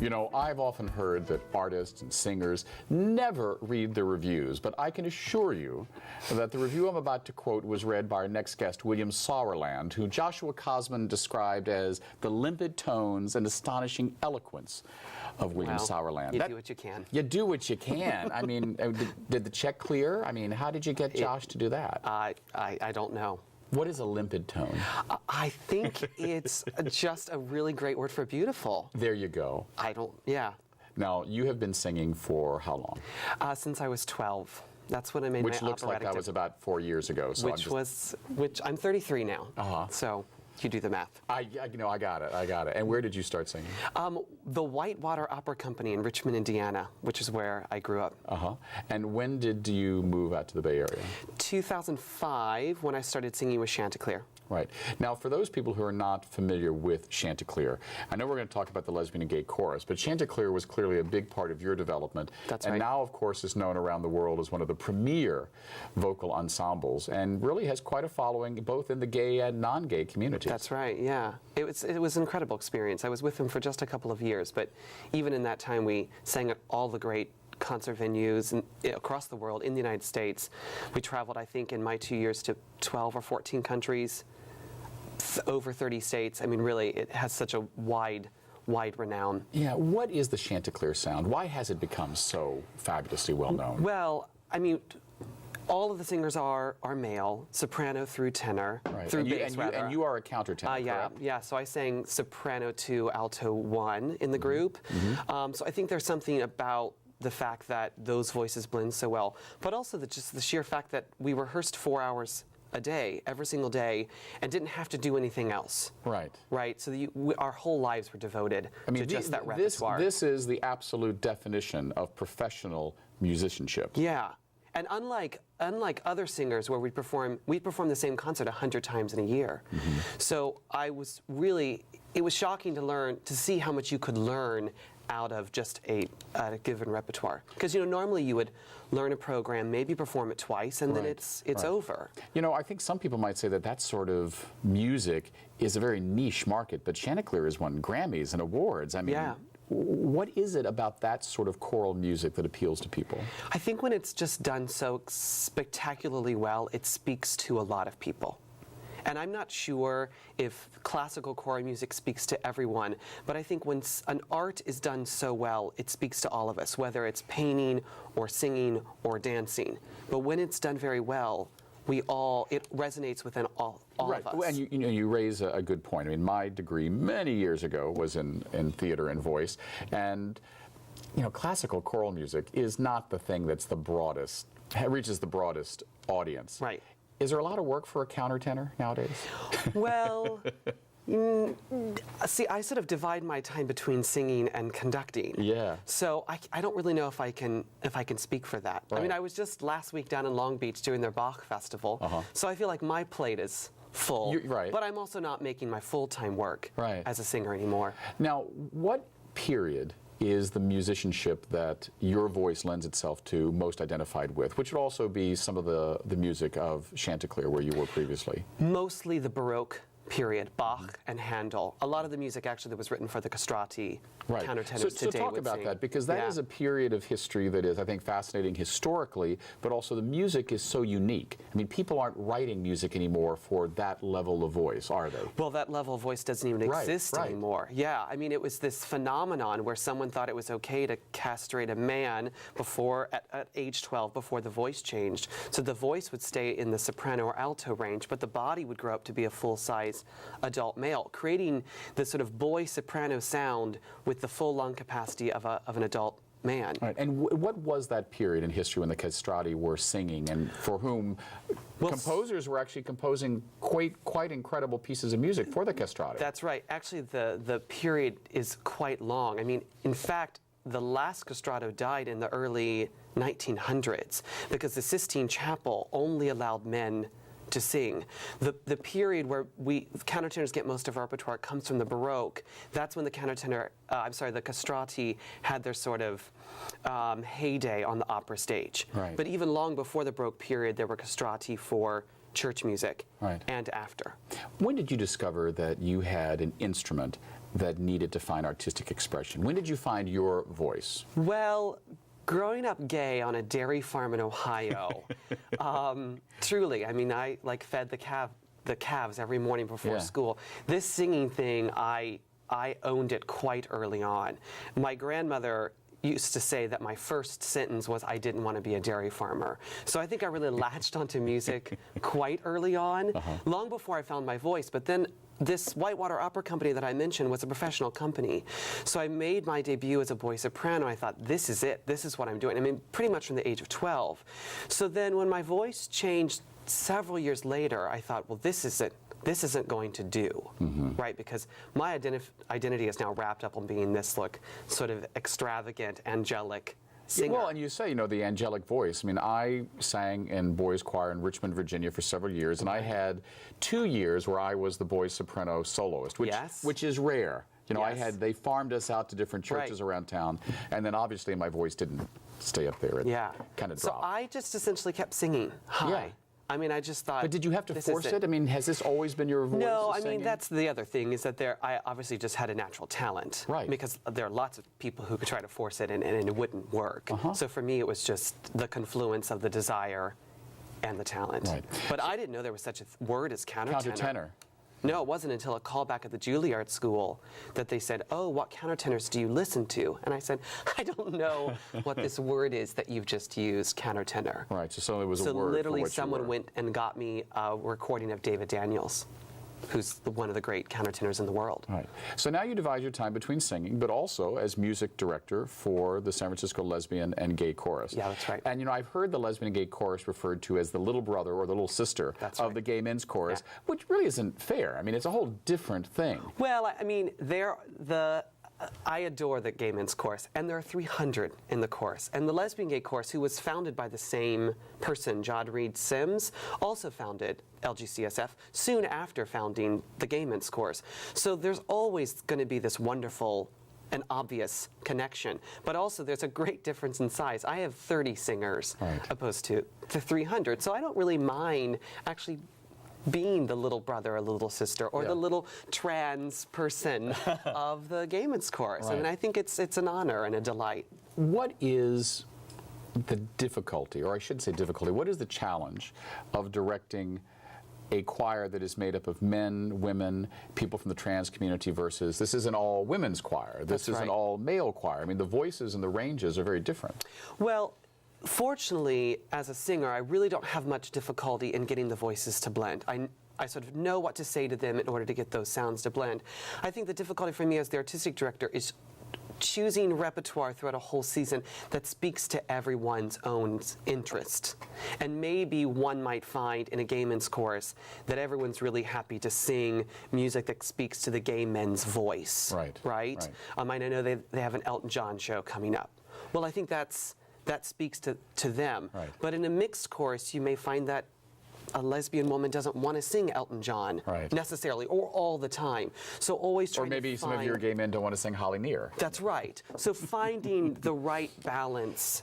You know, I've often heard that artists and singers never read the reviews, but I can assure you that the review I'm about to quote was read by our next guest, William Sauerland, who Joshua Cosman described as the limpid tones and astonishing eloquence of William Sauerland. You do what you can. You do what you can. I mean, did the check clear? I mean, how did you get Josh to do that? I don't know. What is a limpid tone? I think it's just a really great word for beautiful. There you go. Yeah. Now, you have been singing for how long? Since I was 12. That's when I made my operatic. Which looks like that was about 4 years ago. So I'm 33 now. So you do the math. I got it. And where did you start singing? The Whitewater Opera Company in Richmond, Indiana, which is where I grew up. And when did you move out to the Bay Area? 2005, when I started singing with Chanticleer. Right. Now, for those people who are not familiar with Chanticleer, I know we're going to talk about the lesbian and gay chorus, but Chanticleer was clearly a big part of your development. That's right. And now, of course, is known around the world as one of the premier vocal ensembles and really has quite a following both in the gay and non-gay communities. That's right, yeah. It was an incredible experience. I was with them for just a couple of years, but even in that time we sang at all the great concert venues across the world in the United States. We traveled, I think, in my 2 years to 12 or 14 countries, over 30 states. I mean, really, it has such a wide renown. Yeah, what is the Chanticleer sound? Why has it become so fabulously well known? Well, I mean, all of the singers are male, soprano through tenor, through bass, rather. And you are a countertenor, correct? Yeah, so I sang soprano to alto 1 in the group. So I think there's something about the fact that those voices blend so well, but also just the sheer fact that we rehearsed 4 hours a day, every single day, and didn't have to do anything else. Right. So our whole lives were devoted to just that repertoire. This is the absolute definition of professional musicianship. Yeah. And unlike other singers where we perform the same concert 100 times in a year. So it was shocking to see how much you could learn out of just a given repertoire. Because normally you would learn a program, maybe perform it twice, and then it's over. I think some people might say that sort of music is a very niche market, but Chanticleer has won Grammys and awards. I mean, what is it about that sort of choral music that appeals to people? I think when it's just done so spectacularly well, it speaks to a lot of people. And I'm not sure if classical choral music speaks to everyone, but I think when an art is done so well, it speaks to all of us, whether it's painting or singing or dancing. But when it's done very well, it resonates within all of us. And you raise a good point. I mean, my degree many years ago was in theater and voice, and classical choral music is not the thing that's reaches the broadest audience. Right. Is there a lot of work for a countertenor nowadays? Well, see, I sort of divide my time between singing and conducting. Yeah. So I don't really know if I can speak for that. I mean, I was just last week down in Long Beach doing their Bach festival. So I feel like my plate is full. But I'm also not making my full-time work as a singer anymore. Now, what period is the musicianship that your voice lends itself to most identified with, which would also be some of the music of Chanticleer where you were previously? Mostly the Baroque period, Bach and Handel. A lot of the music actually that was written for the castrati countertenors today. So talk about that, because that is a period of history that is, I think, fascinating historically, but also the music is so unique. I mean, people aren't writing music anymore for that level of voice, are they? Well, that level of voice doesn't even exist anymore. Yeah, I mean, it was this phenomenon where someone thought it was okay to castrate a man at age 12 before the voice changed. So the voice would stay in the soprano or alto range, but the body would grow up to be a full-size adult male, creating this sort of boy soprano sound with the full lung capacity of an adult man. Right. And what was that period in history when the castrati were singing, and for whom composers were actually composing quite incredible pieces of music for the castrati? That's right. Actually, the period is quite long. I mean, in fact, the last castrato died in the early 1900s because the Sistine Chapel only allowed men to sing. The period where countertenors get most of our repertoire comes from the Baroque. That's when the castrati had their sort of heyday on the opera stage. But even long before the Baroque period, there were castrati for church music and after. When did you discover that you had an instrument that needed to find artistic expression? When did you find your voice? Well, growing up gay on a dairy farm in Ohio, truly, I mean, I like fed the calves every morning before school. This singing thing, I owned it quite early on. My grandmother used to say that my first sentence was, I didn't want to be a dairy farmer. So I think I really latched onto music quite early on, long before I found my voice. But then this Whitewater Opera Company that I mentioned was a professional company. So I made my debut as a boy soprano. I thought, this is it. This is what I'm doing. I mean, pretty much from the age of 12. So then when my voice changed several years later, I thought, well, this isn't going to do, right? Because my identity is now wrapped up on being this sort of extravagant, angelic singer. Well, and you say, the angelic voice. I mean, I sang in boys' choir in Richmond, Virginia for several years, and I had 2 years where I was the boys' soprano soloist, which is rare. They farmed us out to different churches around town, and then obviously my voice didn't stay up there. It kind of dropped. So I just essentially kept singing high. Yeah. I mean, I just thought. But did you have to force it? I mean, has this always been your voice? No, I singing? mean, that's the other thing, is that I obviously just had a natural talent. Right. Because there are lots of people who could try to force it and it wouldn't work. So for me, it was just the confluence of the desire and the talent. Right. But I didn't know there was such a word as countertenor. Countertenor. No, it wasn't until a callback at the Juilliard School that they said, oh, what countertenors do you listen to? And I said, I don't know what this word is that you've just used, countertenor. Right, so it was a word. So literally for what someone you were. went and got me a recording of David Daniels, who's one of the great countertenors in the world. Right. So now you divide your time between singing, but also as music director for the San Francisco Lesbian and Gay Chorus. Yeah, that's right. And I've heard the Lesbian and Gay Chorus referred to as the little brother or the little sister of the Gay Men's Chorus, which really isn't fair. I mean, it's a whole different thing. Well, I mean, I adore the Gay Men's Chorus, and there are 300 in the chorus. And the Lesbian Gay Chorus, who was founded by the same person, Jod Reed Sims, also founded LGCSF soon after founding the Gay Men's Chorus. So there's always going to be this wonderful and obvious connection. But also there's a great difference in size. I have 30 singers opposed to 300, so I don't really mind actually being the little brother or little sister or the little trans person of the Gay Men's Chorus. I mean, I think it's an honor and a delight. What is the difficulty, or I should say difficulty, what is the challenge of directing a choir that is made up of men, women, people from the trans community versus this is an all women's choir, this is an all male choir? I mean, the voices and the ranges are very different. Well, fortunately, as a singer, I really don't have much difficulty in getting the voices to blend. I sort of know what to say to them in order to get those sounds to blend. I think the difficulty for me as the artistic director is choosing repertoire throughout a whole season that speaks to everyone's own interest. And maybe one might find in a gay men's chorus that everyone's really happy to sing music that speaks to the gay men's voice. Right? I know they have an Elton John show coming up. Well, I think that speaks to them. But in a mixed chorus, you may find that a lesbian woman doesn't want to sing Elton John necessarily or all the time. So always trying to find... Or maybe some of your gay men don't want to sing Holly Near. That's right. So finding the right balance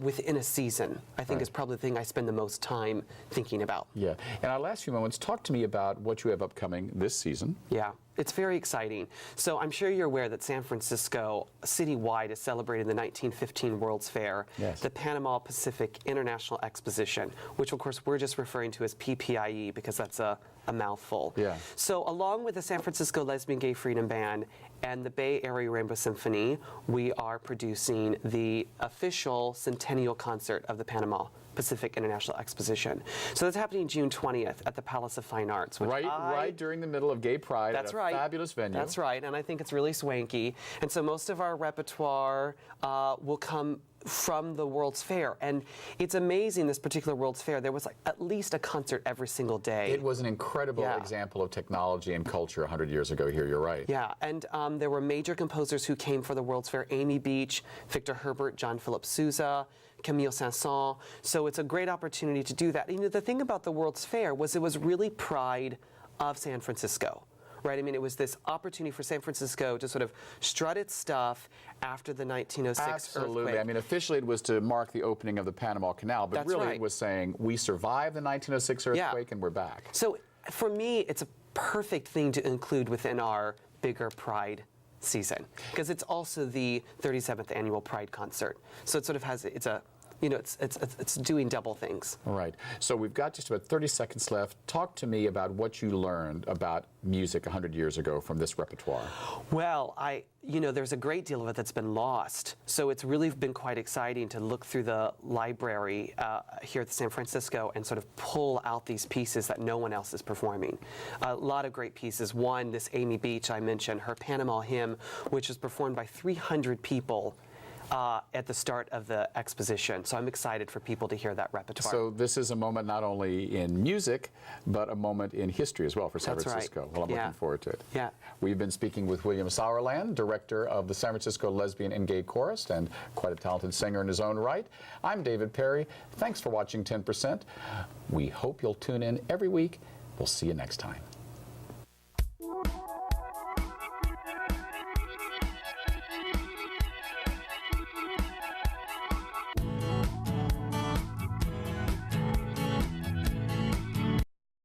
within a season, I think, is probably the thing I spend the most time thinking about. Yeah. In our last few moments, talk to me about what you have upcoming this season. Yeah. It's very exciting. So I'm sure you're aware that San Francisco citywide is celebrating the 1915 World's Fair, the Panama Pacific International Exposition, which of course we're just referring to as PPIE because that's a mouthful. So along with the San Francisco Lesbian Gay Freedom Band and the Bay Area Rainbow Symphony, we are producing the official centennial concert of the Panama Pacific International Exposition. So that's happening June 20th at the Palace of Fine Arts. Right during the middle of Gay Pride at a fabulous venue. That's right, and I think it's really swanky. And so most of our repertoire will come from the World's Fair. And it's amazing, this particular World's Fair, there was at least a concert every single day. It was an incredible example of technology and culture 100 years ago here, you're right. Yeah, and there were major composers who came for the World's Fair: Amy Beach, Victor Herbert, John Philip Sousa, Camille Saint-Saëns. So it's a great opportunity to do that. The thing about the World's Fair was it was really pride of San Francisco. Right? I mean, it was this opportunity for San Francisco to sort of strut its stuff after the 1906 earthquake. I mean, officially it was to mark the opening of the Panama Canal, but really it was saying we survived the 1906 earthquake and we're back. So for me, it's a perfect thing to include within our bigger pride season, because it's also the 37th annual Pride concert. So it sort of has, it's a, you know, it's doing double things. All right. So we've got just about 30 seconds left. Talk to me about what you learned about music 100 years ago from this repertoire. Well, you know, there's a great deal of it that's been lost. So it's really been quite exciting to look through the library here at San Francisco and sort of pull out these pieces that no one else is performing. A lot of great pieces. One, this Amy Beach I mentioned, her Panama hymn, which is performed by 300 people at the start of the exposition. So I'm excited for people to hear that repertoire. So this is a moment not only in music, but a moment in history as well for San Francisco. Right. Well, I'm looking forward to it. Yeah. We've been speaking with William Sauerland, director of the San Francisco Lesbian and Gay Chorus, and quite a talented singer in his own right. I'm David Perry. Thanks for watching 10%. We hope you'll tune in every week. We'll see you next time.